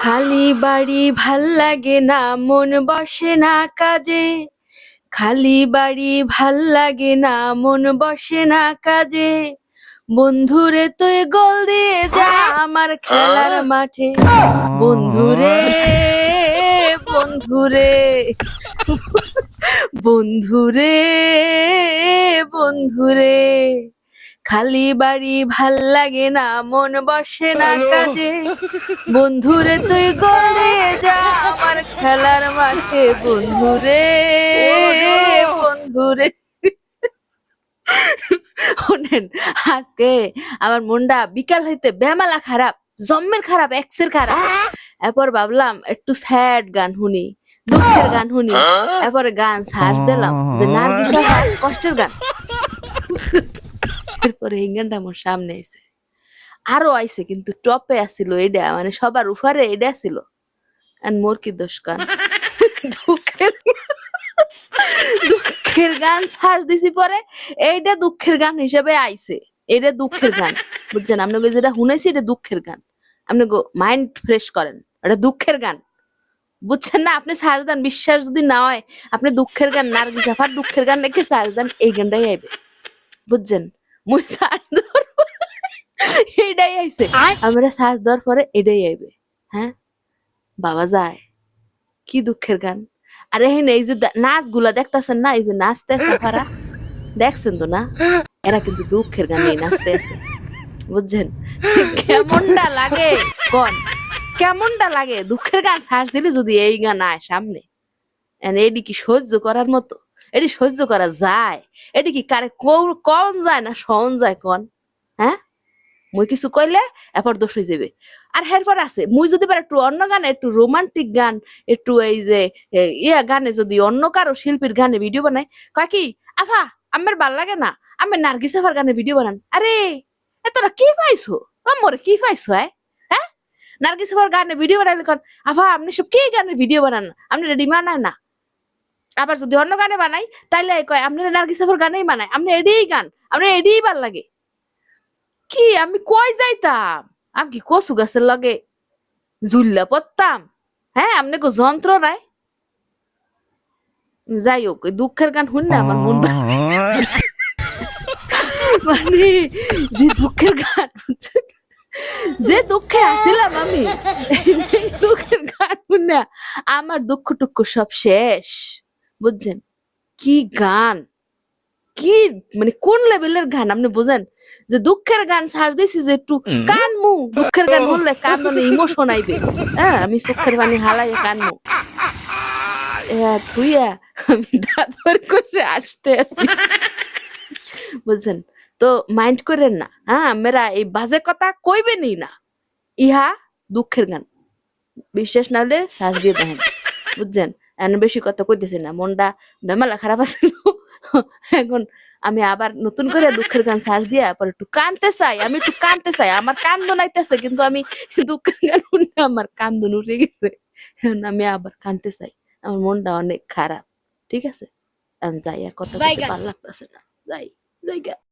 খালি বাড়ি ভাল লাগে না, মন বসে না কাজে। খালি বাড়ি ভাল লাগে না, মন বসে না কাজে। বন্ধুরে তুই গোল দিয়ে যা আমার খেলার মাঠে। বন্ধুরে, বন্ধুরে, বন্ধুরে, বন্ধুরে, খালি বাড়ি ভাল লাগে না, মন বসে না কাজে। বন্ধুরে তুই গোল দিয়ে যা আমার খেলার মাঠে। বন্ধুরে, বন্ধুরে। শোনেন, আজকে আমার মনটা বিকাল হইতে বেমালা খারাপ, জম্মের খারাপ, এক্সের খারাপ। এরপর ভাবলাম একটু স্যাড গান শুনি, দুঃখের গান শুনি। এরপরে গান সার্চ দিলাম যে নার্গিস আপার কষ্টের গান। এরপরে এই গানটা আমার সামনে এসে আরো আইছে, কিন্তু টপে আসিল এটা, মানে সবার উপরে এটা আসিল। আর মোর কি দোষ গান? দুঃখের গান সার্চ দিছি, পরে এইটা দুঃখের গান হিসেবে আইছে। এটা দুঃখের গান, বুঝছেন? আপনাকে যেটা শুনেছি এটা দুঃখের গান। আপনি মাইন্ড ফ্রেশ করেন, এটা দুঃখের গান, বুঝছেন না? আপনি সার্চ দেন, বিশ্বাস যদি না হয় আপনি দুঃখের গান, নার্গিস আপার দুঃখের গান লিখে সার্চ দেন, এই গানটাই আইবে, বুঝছেন? মুই সার্চ দেওয়ার এটাই আইছে, আমরা সার্চ দেওয়ার পরে এটাই আইবে। হ্যাঁ বাবা যায়, কি দুঃখের গান! আরে হ্যাঁ, এই যে নাচ গুলা দেখতেছেন না, এই যে নাচতে আছে পারা, দেখছেন তো না? এরা কিন্তু দুঃখের গানে নাচতে আছে, বুঝছেন? কেমনটা লাগে কোন? কেমনটা লাগে? দুঃখের গান সার্চ দিলে যদি এই গান আয় সামনে, এডি কি সহ্য করার মতো? এডি সহ্য করা যায়? এডি কি কারে কন যায় না শোন যায় কোন? হ্যাঁ, মুই কিছু কইলে এরপর দোষ হয়ে যাবে। আর এরপর আছে, মুই যদি একটু অন্য গানে, একটু রোমান্টিক গান, একটু এই যে ইয়া গানে যদি অন্য কারো শিল্পীর গানে ভিডিও বানাই, কয় কি আফা আমার ভাল লাগে না, আমি নার্গিস আপার গানে ভিডিও বানান। আরে তোরা কি পাইছো? মোরে কি পাইছো? হ্যাঁ, নার্গিস আপার গানে ভিডিও বানাইলে কন আফা আপনি সব কি গানের ভিডিও বানান, আপনি রেডি বানায় না। আবার যদি অন্য গানে বানাই তাইলে কয় আপনারা নার্গিস আপার গানেই বানায়, আপনি এডিই গান, আপনার এডিই ভাল লাগে। কি আমি কই যাইতাম? আমি কি কচু গাছের লগে ঝুল্লা পড়তাম? হ্যাঁ, আপনি কো যন্ত্র নাই? যাই হোক, ওই দুঃখের গান শুন না আমার মন মানে যে দুঃখের গান, যে দুঃখে আসিলাম আমি, দুঃখের গান শুন না আমার দুঃখ টুক্ষ সব শেষ, বুঝছেন? কি গান, কি মানে কোন লেভেলের গান আপনি বোঝেন? যে দুঃখের গান সার্চ দিছি যে একটু কানমু, দুঃখের গান শুনলে কান্দনে ইমোশন আইবে। হ্যাঁ, আমি চোখের পানি হালাইয়া কানমু। থুইয়া আমি দাঁত বের করে আসতে আছি, বুঝছেন? তো মাইন্ড করেন না, হ্যাঁ, মেরা এই বাজে কথা কইবেনই না। ইহা দুঃখের গান, বিশ্বাস না হলে সার্চ দিয়ে দেখেন, বুঝছেন? এখন বেশি কথা কইতেছি না, মনটা বেমালা খারাপ আছে। এখন আমি আবার নতুন করে দুঃখের গান সার্চ দিয়া পরে একটু কানতে চাই, আমি একটু কানতে চাই, আমার কান্দন আইতেছে, কিন্তু আমি দুঃখের গান শুনে আমার কান্দন উঠে গেছে। এখন আমি আবার কানতে চাই, আমার মনটা অনেক খারাপ। ঠিক আছে, আমি যাই, আর কথা বলতে ভালো লাগতেছে না, যাই যাই গা।